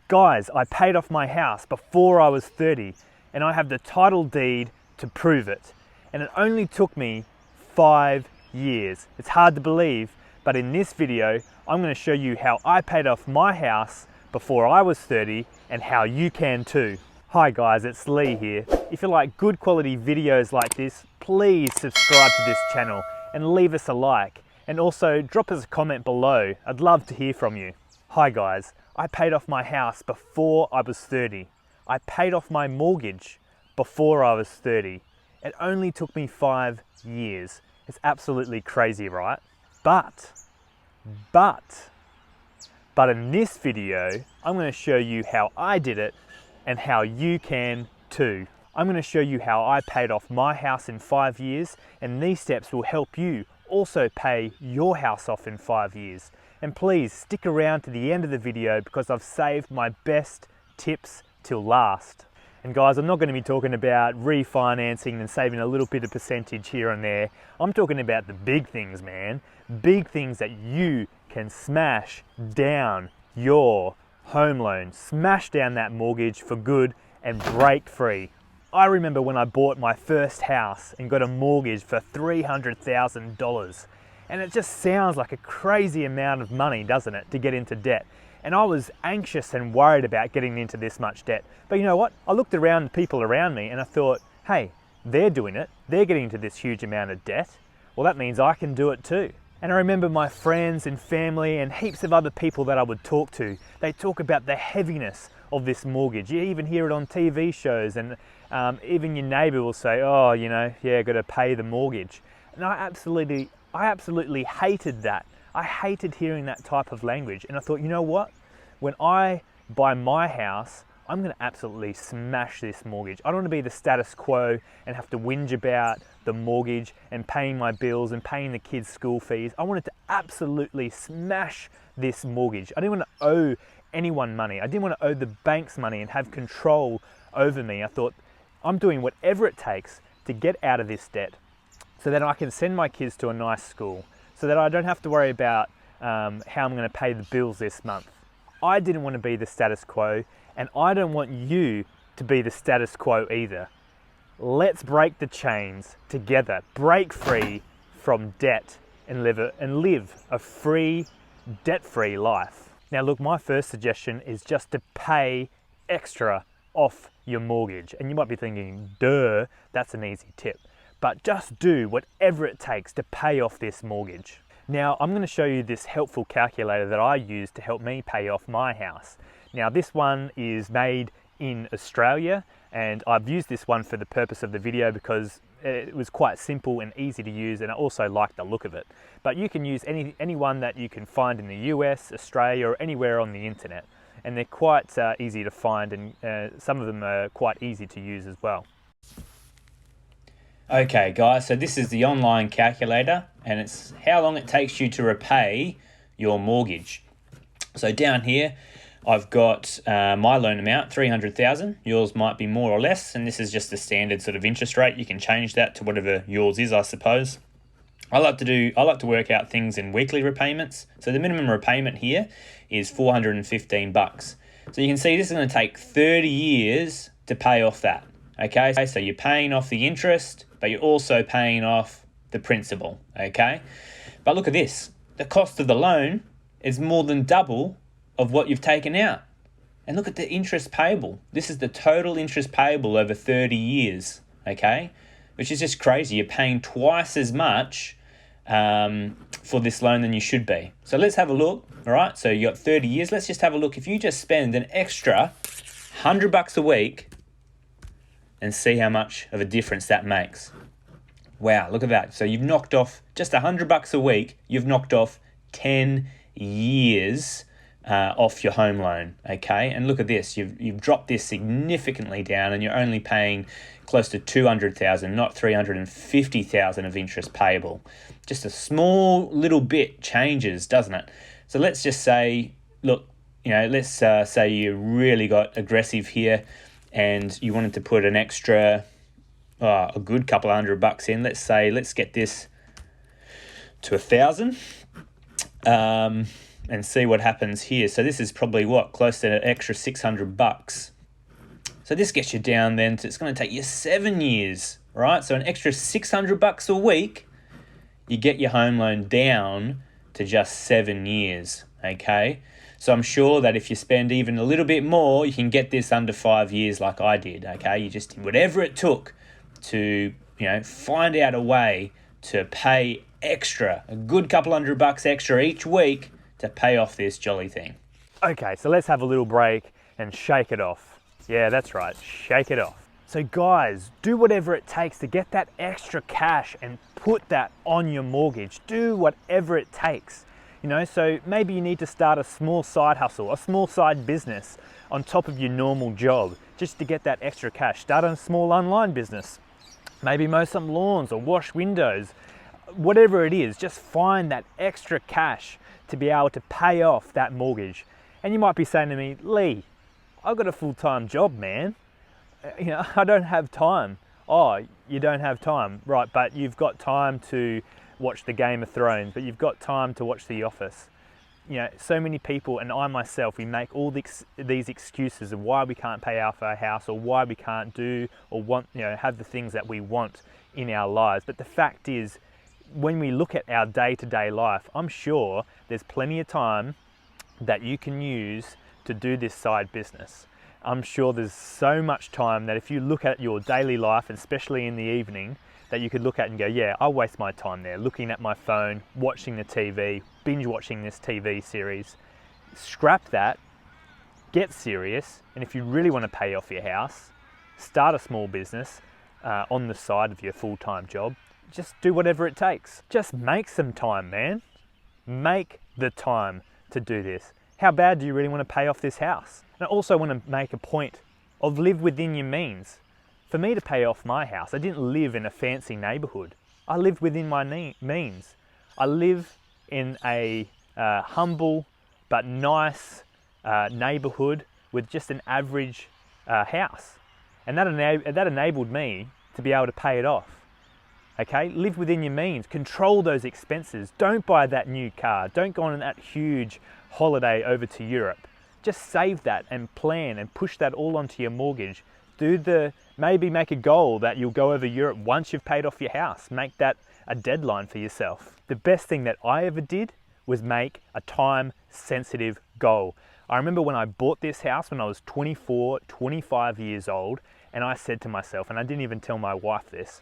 Guys, I paid off my house before I was 30 and I have the title deed to prove it. And it only took me 5 years. It's hard to believe, but in this video, I'm going to show you how I paid off my house before I was 30 and how you can too. Hi guys, it's Lee here. If you like good quality videos like this, please subscribe to this channel and leave us a like. And also drop us a comment below. I'd love to hear from you. Hi guys, I paid off my house before I was 30. I paid off my mortgage before I was 30. It only took me 5 years. It's absolutely crazy, right? But in this video, I'm going to show you how I did it and how you can too. I'm going to show you how I paid off my house in 5 years, and these steps will help you also pay your house off in 5 years. And please stick around to the end of the video because I've saved my best tips till last. And guys, I'm not going to be talking about refinancing and saving a little bit of percentage here and there. I'm talking about the big things, man. Big things that you can smash down your home loan, smash down that mortgage for good and break free. I remember when I bought my first house and got a mortgage for $300,000. And it just sounds like a crazy amount of money, doesn't it, to get into debt? And I was anxious and worried about getting into this much debt. But you know what? I looked around the people around me and I thought, hey, they're doing it. They're getting into this huge amount of debt. Well, that means I can do it too. And I remember my friends and family and heaps of other people that I would talk to, they talk about the heaviness of this mortgage. You even hear it on TV shows, and even your neighbor will say, oh, you know, yeah, got to pay the mortgage. And I absolutely hated that. I hated hearing that type of language. And I thought, you know what? When I buy my house, I'm going to absolutely smash this mortgage. I don't want to be the status quo and have to whinge about the mortgage and paying my bills and paying the kids' school fees. I wanted to absolutely smash this mortgage. I didn't want to owe anyone money. I didn't want to owe the banks money and have control over me. I thought, I'm doing whatever it takes to get out of this debt so that I can send my kids to a nice school, so that I don't have to worry about how I'm going to pay the bills this month. I didn't want to be the status quo, and I don't want you to be the status quo either. Let's break the chains together, break free from debt and live a free, debt-free life. Now look, my first suggestion is just to pay extra off your mortgage. And you might be thinking, duh, that's an easy tip. But just do whatever it takes to pay off this mortgage. Now, I'm going to show you this helpful calculator that I use to help me pay off my house. Now, this one is made in Australia, and I've used this one for the purpose of the video because it was quite simple and easy to use, and I also like the look of it. But you can use any one that you can find in the US, Australia, or anywhere on the internet. And they're quite easy to find, and some of them are quite easy to use as well. Okay guys, so this is the online calculator, and it's how long it takes you to repay your mortgage. So down here I've got my loan amount, 300,000. Yours might be more or less, and this is just the standard sort of interest rate. You can change that to whatever yours is, I suppose. I like to work out things in weekly repayments. So the minimum repayment here is $415. So you can see this is going to take 30 years to pay off that. Okay, so you're paying off the interest, but you're also paying off the principal, okay? But look at this. The cost of the loan is more than double of what you've taken out. And look at the interest payable. This is the total interest payable over 30 years, okay? Which is just crazy. You're paying twice as much for this loan than you should be. So let's have a look, all right? So you got 30 years. Let's just have a look. If you just spend an extra $100 a week, and see how much of a difference that makes. Wow, look at that. So you've knocked off just $100 a week, you've knocked off 10 years off your home loan, okay? And look at this, you've dropped this significantly down, and you're only paying close to $200,000, not $350,000 of interest payable. Just a small little bit changes, doesn't it? So let's just say, look, you know, let's say you really got aggressive here, and you wanted to put an extra, a good couple of $100 in. Let's get this to 1,000. and see what happens here. So this is probably what, close to an extra $600. So this gets you down then to, it's going to take you 7 years, right? So an extra $600 a week, you get your home loan down to just 7 years, okay? So I'm sure that if you spend even a little bit more, you can get this under 5 years like I did, okay? You just did whatever it took to, find out a way to pay extra, a good couple $100 extra each week to pay off this jolly thing. Okay, so let's have a little break and shake it off. Yeah, that's right, shake it off. So guys, do whatever it takes to get that extra cash and put that on your mortgage. Do whatever it takes. So maybe you need to start a small side hustle, a small side business on top of your normal job, just to get that extra cash. Start a small online business. Maybe mow some lawns or wash windows. Whatever it is, just find that extra cash to be able to pay off that mortgage. And you might be saying to me, Lee, I've got a full-time job, man. I don't have time. Oh, you don't have time, right? But you've got time to watch the Game of Thrones, but you've got time to watch The Office. So many people, and I myself, we make all these excuses of why we can't pay off our house, or why we can't do or want, have the things that we want in our lives. But the fact is, when we look at our day-to-day life, I'm sure there's plenty of time that you can use to do this side business. I'm sure there's so much time that if you look at your daily life, especially in the evening, that you could look at and go, yeah, I'll waste my time there, looking at my phone, watching the TV, binge watching this TV series. Scrap that, get serious, and if you really want to pay off your house, start a small business on the side of your full-time job. Just do whatever it takes. Just make some time, man. Make the time to do this. How bad do you really want to pay off this house? And I also want to make a point of live within your means. For me to pay off my house, I didn't live in a fancy neighborhood. I lived within my means. I live in a humble but nice neighborhood with just an average house. And that enabled me to be able to pay it off. Okay, live within your means, control those expenses. Don't buy that new car. Don't go on that huge holiday over to Europe. Just save that and plan and push that all onto your mortgage. Maybe make a goal that you'll go over Europe once you've paid off your house. Make that a deadline for yourself. The best thing that I ever did was make a time-sensitive goal. I remember when I bought this house when I was 24, 25 years old, and I said to myself, and I didn't even tell my wife this,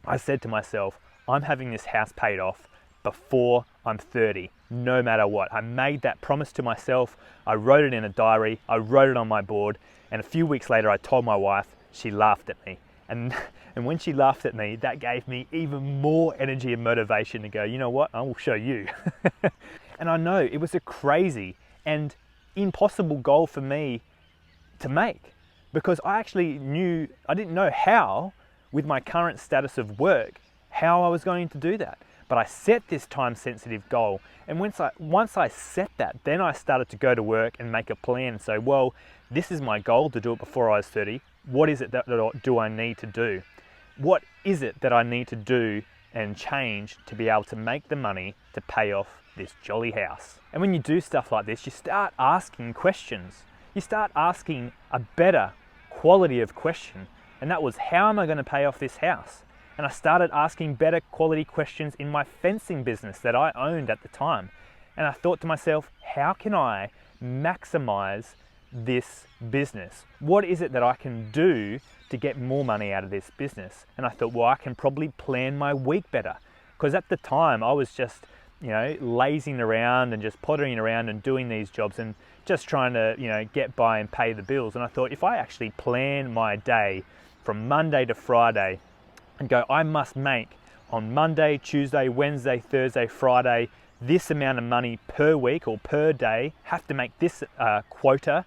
I said to myself, I'm having this house paid off before I'm 30, no matter what. I made that promise to myself. I wrote it in a diary. I wrote it on my board. And a few weeks later, I told my wife. She laughed at me. And when she laughed at me, that gave me even more energy and motivation to go, you know what? I will show you. And I know it was a crazy and impossible goal for me to make, because I didn't know how, with my current status of work, how I was going to do that. But I set this time-sensitive goal, and once I set that, then I started to go to work and make a plan and say, well, this is my goal, to do it before I was 30. What is it that do I need to do? What is it that I need to do and change to be able to make the money to pay off this jolly house? And when you do stuff like this, you start asking questions. You start asking a better quality of question. And that was, how am I going to pay off this house? And I started asking better quality questions in my fencing business that I owned at the time. And I thought to myself, how can I maximize this business? What is it that I can do to get more money out of this business? And I thought, well, I can probably plan my week better. Because at the time I was just, lazing around and just pottering around and doing these jobs and just trying to, get by and pay the bills. And I thought, if I actually plan my day from Monday to Friday and go, I must make on Monday, Tuesday, Wednesday, Thursday, Friday, this amount of money per week or per day, have to make this quota,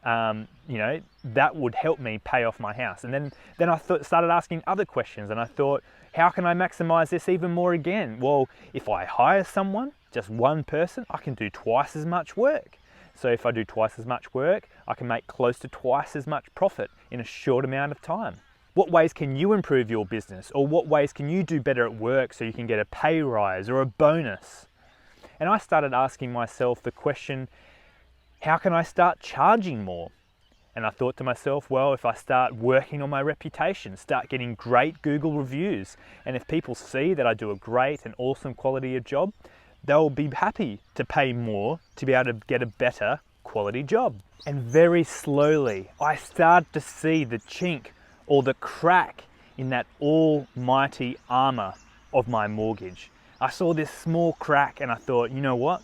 that would help me pay off my house. And then I started asking other questions, and I thought, how can I maximize this even more again? Well, if I hire someone, just one person, I can do twice as much work. So if I do twice as much work, I can make close to twice as much profit in a short amount of time. What ways can you improve your business? Or what ways can you do better at work so you can get a pay rise or a bonus? And I started asking myself the question, how can I start charging more? And I thought to myself, well, if I start working on my reputation, start getting great Google reviews, and if people see that I do a great and awesome quality of job, they'll be happy to pay more to be able to get a better quality job. And very slowly, I started to see the chink or the crack in that almighty armor of my mortgage. I saw this small crack and I thought, you know what?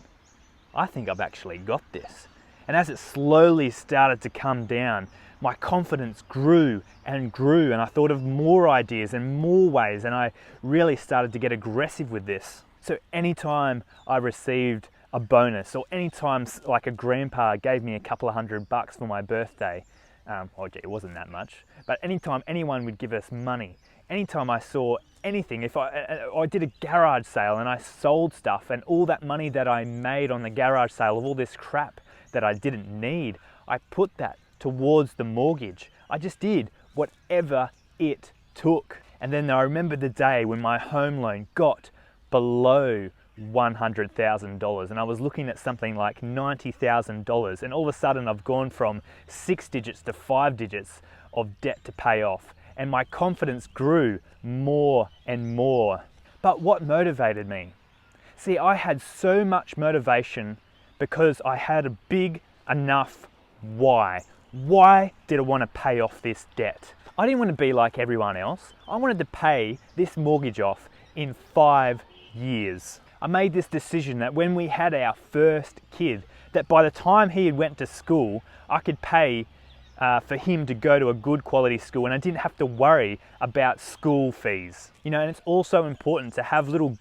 I think I've actually got this. And as it slowly started to come down, my confidence grew and grew, and I thought of more ideas and more ways, and I really started to get aggressive with this. So anytime I received a bonus, or anytime like a grandpa gave me a couple of $100 for my birthday, it wasn't that much, but anytime anyone would give us money, anytime I saw anything, if I did a garage sale and I sold stuff, and all that money that I made on the garage sale of all this crap that I didn't need, I put that towards the mortgage. I just did whatever it took. And then I remember the day when my home loan got below $100,000 and I was looking at something like $90,000, and all of a sudden I've gone from 6 digits to 5 digits of debt to pay off, and my confidence grew more and more. But what motivated me? See, I had so much motivation because I had a big enough why. Why did I want to pay off this debt? I didn't want to be like everyone else. I wanted to pay this mortgage off in 5 years. I made this decision that when we had our first kid, that by the time he went to school, I could pay for him to go to a good quality school, and I didn't have to worry about school fees. You know, and it's also important to have little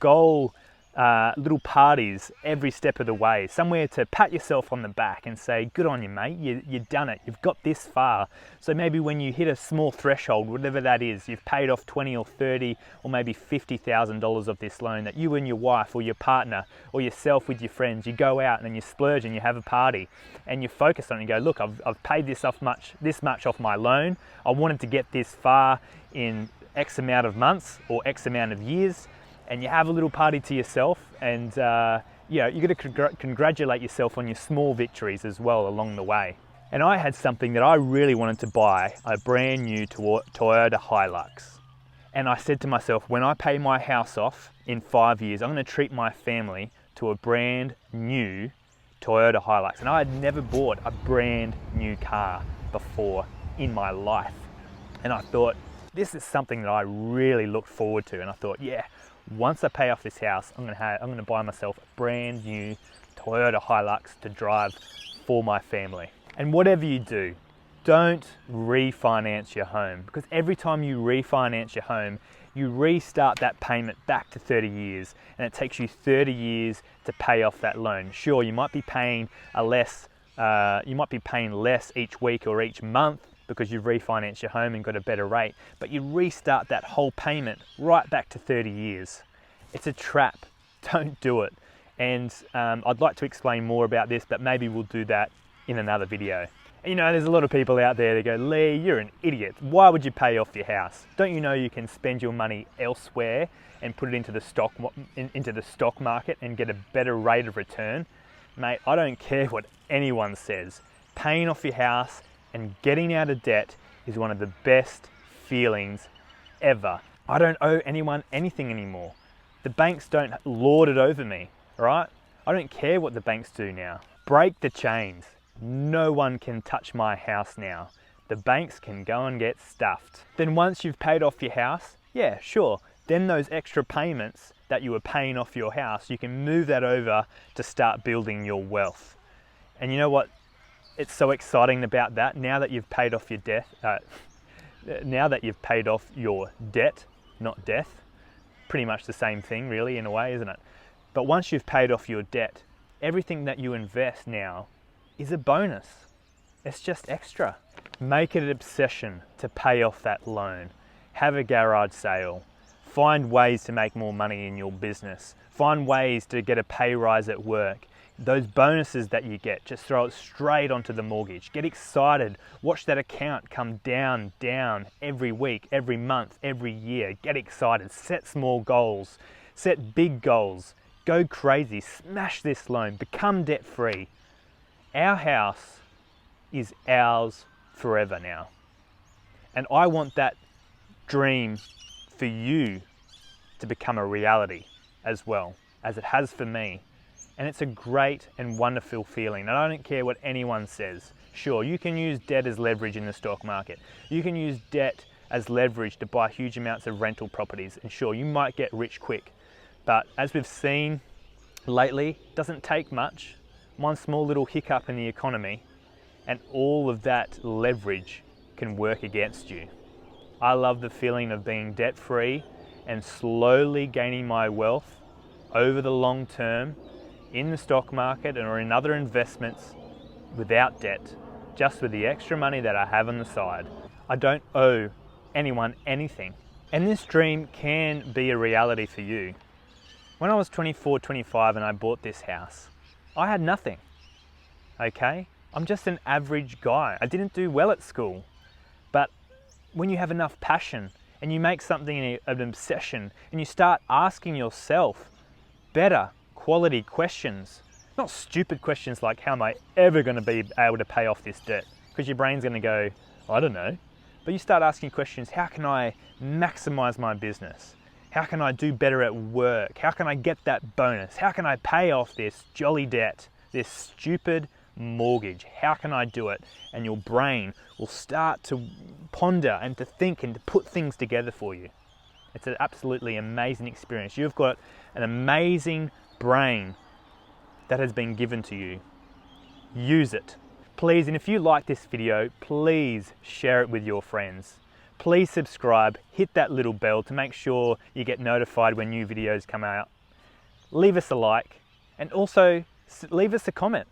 little parties every step of the way, somewhere to pat yourself on the back and say, good on you, mate, you've done it, you've got this far. So maybe when you hit a small threshold, whatever that is, you've paid off 20 or 30 or maybe $50,000 of this loan, that you and your wife or your partner or yourself with your friends, you go out and then you splurge and you have a party and you focus on it and go, look, I've paid this much off my loan. I wanted to get this far in X amount of months or X amount of years. And you have a little party to yourself, and you got to congratulate yourself on your small victories as well along the way. And I had something that I really wanted to buy, a brand new Toyota Hilux. And I said to myself, when I pay my house off in 5 years, I'm going to treat my family to a brand new Toyota Hilux. And I had never bought a brand new car before in my life. And I thought, this is something that I really looked forward to. And I thought, yeah, once I pay off this house, I'm going to buy myself a brand new Toyota Hilux to drive for my family. And whatever you do, don't refinance your home, because every time you refinance your home, you restart that payment back to 30 years, and it takes you 30 years to pay off that loan. Sure, you might be paying less each week or each month, because you've refinanced your home and got a better rate, but you restart that whole payment right back to 30 years. It's a trap. Don't do it. And I'd like to explain more about this, but maybe we'll do that in another video. You know, there's a lot of people out there that go, Lee, you're an idiot. Why would you pay off your house? Don't you know you can spend your money elsewhere and put it into the stock market and get a better rate of return? Mate, I don't care what anyone says. Paying off your house and getting out of debt is one of the best feelings ever. I don't owe anyone anything anymore. The banks don't lord it over me, right? I don't care what the banks do now. Break the chains. No one can touch my house now. The banks can go and get stuffed. Then once you've paid off your house, yeah, sure. Then those extra payments that you were paying off your house, you can move that over to start building your wealth. And you know what? It's so exciting about that. Now that you've paid off your debt, not death, pretty much the same thing really in a way, isn't it? But once you've paid off your debt, everything that you invest now is a bonus. It's just extra. Make it an obsession to pay off that loan. Have a garage sale. Find ways to make more money in your business. Find ways to get a pay rise at work. Those bonuses that you get, just throw it straight onto the mortgage. Get excited. Watch that account come down every week, every month, every year. Get excited. Set small goals. Set big goals. go crazy, smash this loan, become debt free. Our house is ours forever now. And I want that dream for you to become a reality as well, as it has for me. And it's a great and wonderful feeling. And I don't care what anyone says. Sure, you can use debt as leverage in the stock market. You can use debt as leverage to buy huge amounts of rental properties. And sure, you might get rich quick. But as we've seen lately, it doesn't take much. One small little hiccup in the economy and all of that leverage can work against you. I love the feeling of being debt-free and slowly gaining my wealth over the long term in the stock market or in other investments without debt, just with the extra money that I have on the side. I don't owe anyone anything. And this dream can be a reality for you. When I was 24, 25 and I bought this house, I had nothing, okay? I'm just an average guy. I didn't do well at school, but when you have enough passion and you make something an obsession and you start asking yourself better quality questions, not stupid questions like how am I ever going to be able to pay off this debt, because your brain's going to go, I don't know. But you start asking questions, how can I maximize my business? How can I do better at work? How can I get that bonus? How can I pay off this jolly debt, this stupid mortgage? How can I do it? And your brain will start to ponder and to think and to put things together for you. It's an absolutely amazing experience. You've got an amazing brain that has been given to you. Use it. Please, and if you like this video, please share it with your friends. Please subscribe, hit that little bell to make sure you get notified when new videos come out. Leave us a like and also leave us a comment.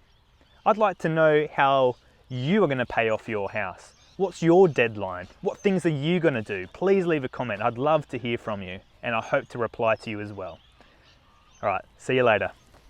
I'd like to know how you are going to pay off your house. What's your deadline? What things are you going to do? Please leave a comment. I'd love to hear from you and I hope to reply to you as well. All right, see you later.